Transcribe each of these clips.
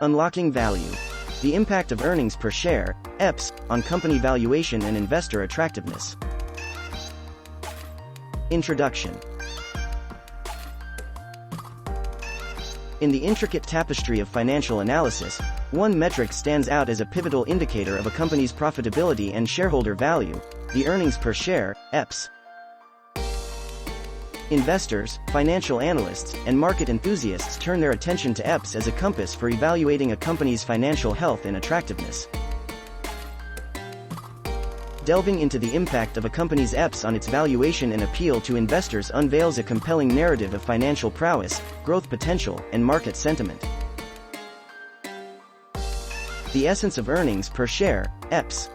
Unlocking value. The impact of earnings per share, EPS, on company valuation and investor attractiveness. Introduction. In the intricate tapestry of financial analysis, one metric stands out as a pivotal indicator of a company's profitability and shareholder value: the earnings per share, EPS. Investors, financial analysts, and market enthusiasts turn their attention to EPS as a compass for evaluating a company's financial health and attractiveness. Delving into the impact of a company's EPS on its valuation and appeal to investors unveils a compelling narrative of financial prowess, growth potential, and market sentiment. The essence of earnings per share, EPS.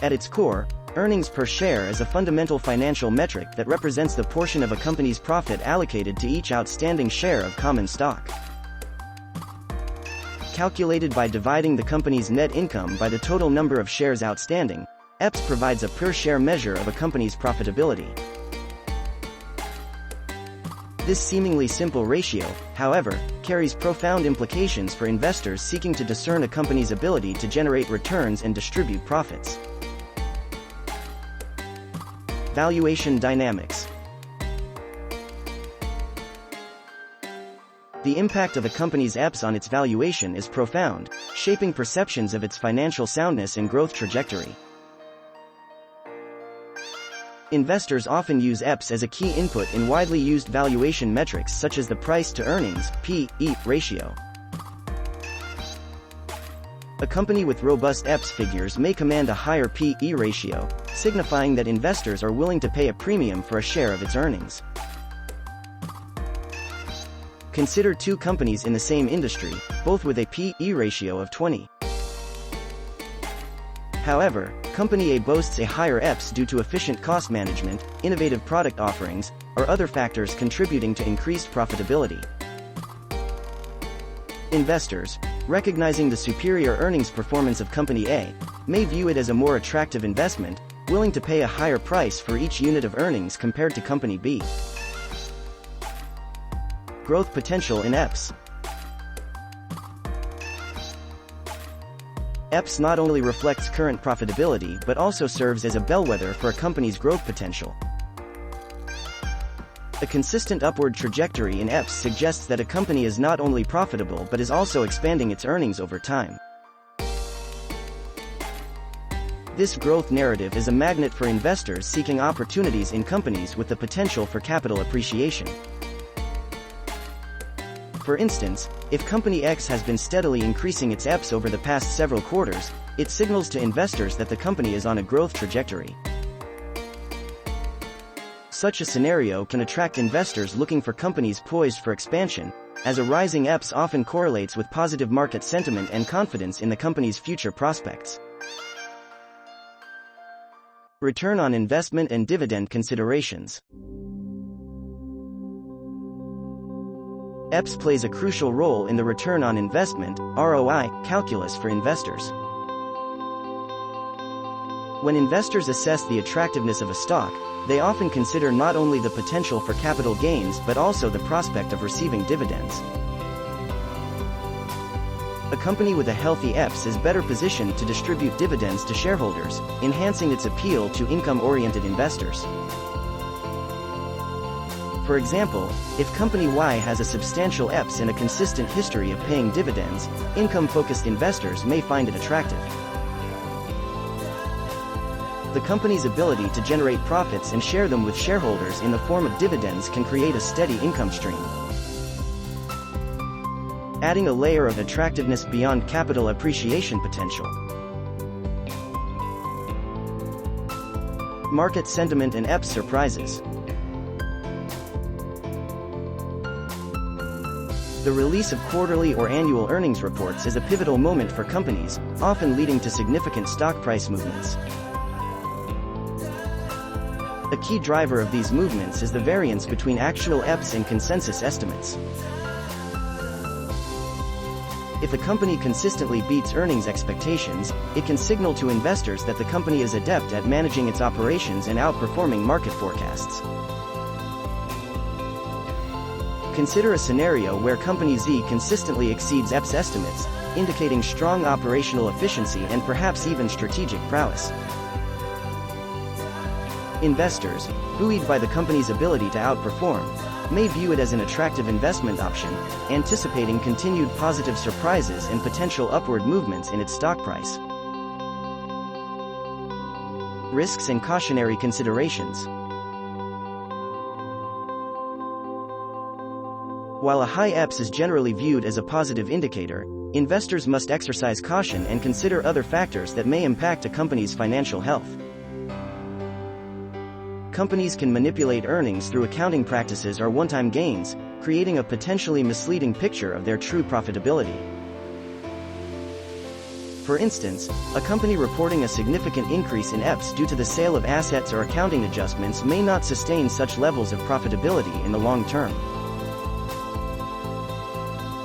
At its core, earnings per share is a fundamental financial metric that represents the portion of a company's profit allocated to each outstanding share of common stock. Calculated by dividing the company's net income by the total number of shares outstanding, EPS provides a per-share measure of a company's profitability. This seemingly simple ratio, however, carries profound implications for investors seeking to discern a company's ability to generate returns and distribute profits. Valuation dynamics. The impact of a company's EPS on its valuation is profound, shaping perceptions of its financial soundness and growth trajectory. Investors often use EPS as a key input in widely used valuation metrics such as the price-to-earnings (P/E) ratio. A company with robust EPS figures may command a higher P/E ratio, signifying that investors are willing to pay a premium for a share of its earnings. Consider two companies in the same industry, both with a P/E ratio of 20. However, Company A boasts a higher EPS due to efficient cost management, innovative product offerings, or other factors contributing to increased profitability. Investors, recognizing the superior earnings performance of Company A, may view it as a more attractive investment, willing to pay a higher price for each unit of earnings compared to Company B. Growth potential in EPS. EPS not only reflects current profitability but also serves as a bellwether for a company's growth potential. A consistent upward trajectory in EPS suggests that a company is not only profitable but is also expanding its earnings over time. This growth narrative is a magnet for investors seeking opportunities in companies with the potential for capital appreciation. For instance, if Company X has been steadily increasing its EPS over the past several quarters, it signals to investors that the company is on a growth trajectory. Such a scenario can attract investors looking for companies poised for expansion, as a rising EPS often correlates with positive market sentiment and confidence in the company's future prospects. Return on investment and dividend considerations. EPS plays a crucial role in the return on investment (ROI) calculus for investors. When investors assess the attractiveness of a stock, they often consider not only the potential for capital gains but also the prospect of receiving dividends. A company with a healthy EPS is better positioned to distribute dividends to shareholders, enhancing its appeal to income-oriented investors. For example, if Company Y has a substantial EPS and a consistent history of paying dividends, income-focused investors may find it attractive. The company's ability to generate profits and share them with shareholders in the form of dividends can create a steady income stream. Adding a layer of attractiveness beyond capital appreciation potential. Market sentiment and EPS surprises. The release of quarterly or annual earnings reports is a pivotal moment for companies, often leading to significant stock price movements. A key driver of these movements is the variance between actual EPS and consensus estimates. If a company consistently beats earnings expectations, it can signal to investors that the company is adept at managing its operations and outperforming market forecasts. Consider a scenario where Company Z consistently exceeds EPS estimates, indicating strong operational efficiency and perhaps even strategic prowess. Investors, buoyed by the company's ability to outperform, may view it as an attractive investment option, anticipating continued positive surprises and potential upward movements in its stock price. Risks and cautionary considerations. While a high EPS is generally viewed as a positive indicator, investors must exercise caution and consider other factors that may impact a company's financial health. Companies can manipulate earnings through accounting practices or one-time gains, creating a potentially misleading picture of their true profitability. For instance, a company reporting a significant increase in EPS due to the sale of assets or accounting adjustments may not sustain such levels of profitability in the long term.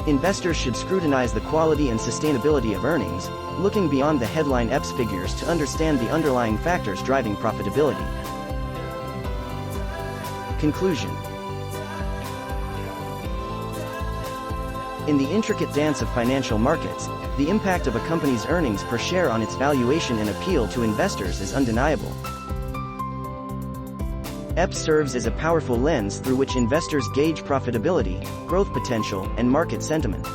Investors should scrutinize the quality and sustainability of earnings, looking beyond the headline EPS figures to understand the underlying factors driving profitability. Conclusion. In the intricate dance of financial markets, the impact of a company's earnings per share on its valuation and appeal to investors is undeniable. EPS serves as a powerful lens through which investors gauge profitability, growth potential, and market sentiment.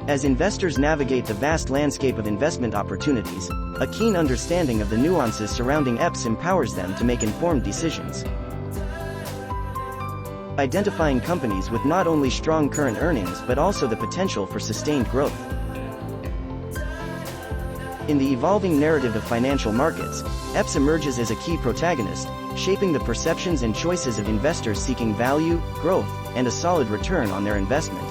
As investors navigate the vast landscape of investment opportunities, a keen understanding of the nuances surrounding EPS empowers them to make informed decisions. Identifying companies with not only strong current earnings but also the potential for sustained growth. In the evolving narrative of financial markets, EPS emerges as a key protagonist, shaping the perceptions and choices of investors seeking value, growth, and a solid return on their investment.